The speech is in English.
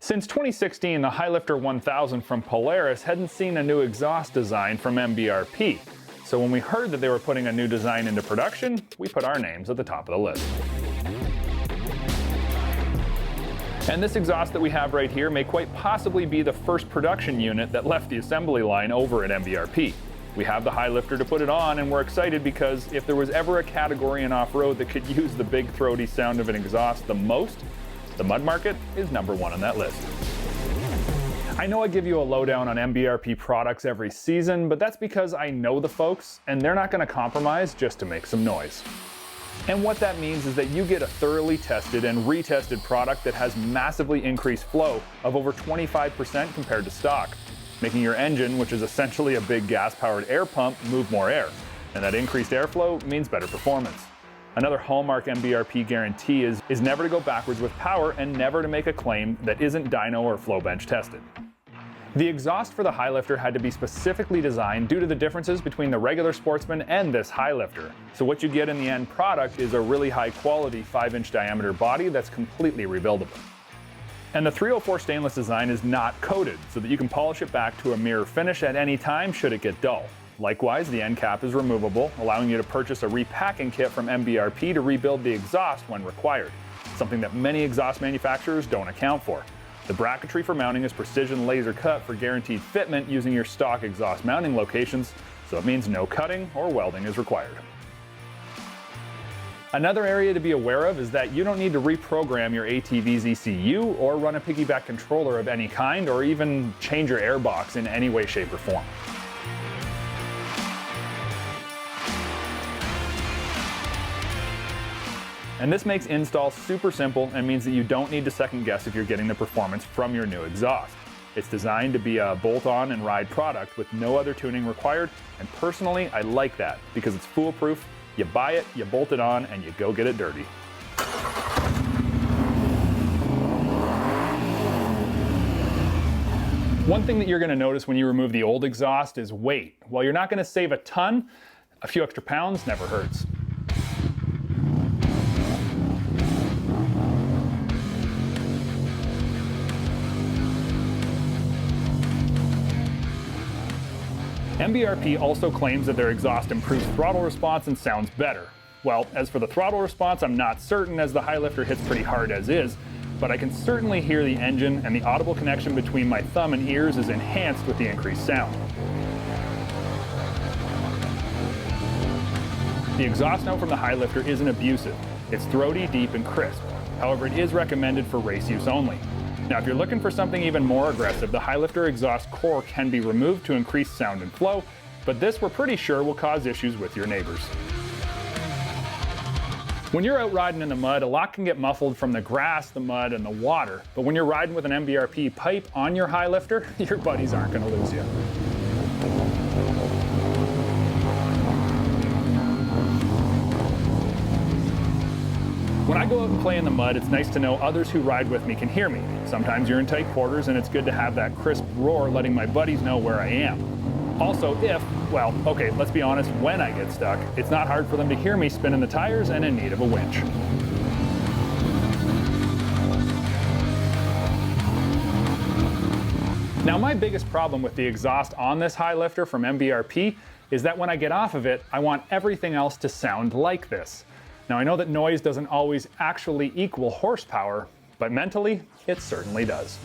Since 2016, the Highlifter 1000 from Polaris hadn't seen a new exhaust design from MBRP. So when we heard that they were putting a new design into production, we put our names at the top of the list. And this exhaust that we have right here may quite possibly be the first production unit that left the assembly line over at MBRP. We have the Highlifter to put it on, and we're excited because if there was ever a category in off-road that could use the big throaty sound of an exhaust the most, the mud market is #1 on that list. I know I give you a lowdown on MBRP products every season, but that's because I know the folks, and they're not going to compromise just to make some noise. And what that means is that you get a thoroughly tested and retested product that has massively increased flow of over 25% compared to stock, making your engine, which is essentially a big gas-powered air pump, move more air. And that increased airflow means better performance. Another hallmark MBRP guarantee is never to go backwards with power and never to make a claim that isn't dyno or flow bench tested. The exhaust for the Highlifter had to be specifically designed due to the differences between the regular Sportsman and this Highlifter. So what you get in the end product is a really high quality 5-inch diameter body that's completely rebuildable. And the 304 stainless design is not coated, so that you can polish it back to a mirror finish at any time should it get dull. Likewise, the end cap is removable, allowing you to purchase a repacking kit from MBRP to rebuild the exhaust when required, something that many exhaust manufacturers don't account for. The bracketry for mounting is precision laser cut for guaranteed fitment using your stock exhaust mounting locations, so it means no cutting or welding is required. Another area to be aware of is that you don't need to reprogram your ATV's ECU or run a piggyback controller of any kind or even change your airbox in any way, shape, or form. And this makes install super simple and means that you don't need to second guess if you're getting the performance from your new exhaust. It's designed to be a bolt-on and ride product with no other tuning required, and personally I like that because it's foolproof. You buy it, you bolt it on, and you go get it dirty. One thing that you're going to notice when you remove the old exhaust is weight. While you're not going to save a ton, a few extra pounds never hurts. MBRP also claims that their exhaust improves throttle response and sounds better. Well, as for the throttle response, I'm not certain as the Highlifter hits pretty hard as is, but I can certainly hear the engine, and the audible connection between my thumb and ears is enhanced with the increased sound. The exhaust note from the Highlifter isn't abusive. It's throaty, deep, and crisp. However, it is recommended for race use only. Now, if you're looking for something even more aggressive, the Highlifter exhaust core can be removed to increase sound and flow, but this we're pretty sure will cause issues with your neighbors. When you're out riding in the mud, a lot can get muffled from the grass, the mud, and the water, but when you're riding with an MBRP pipe on your Highlifter, your buddies aren't going to lose you. When I go out and play in the mud, it's nice to know others who ride with me can hear me. Sometimes you're in tight quarters and it's good to have that crisp roar letting my buddies know where I am. Also, let's be honest, when I get stuck, it's not hard for them to hear me spinning the tires and in need of a winch. Now, my biggest problem with the exhaust on this Highlifter from MBRP is that when I get off of it, I want everything else to sound like this. Now, I know that noise doesn't always actually equal horsepower, but mentally, it certainly does.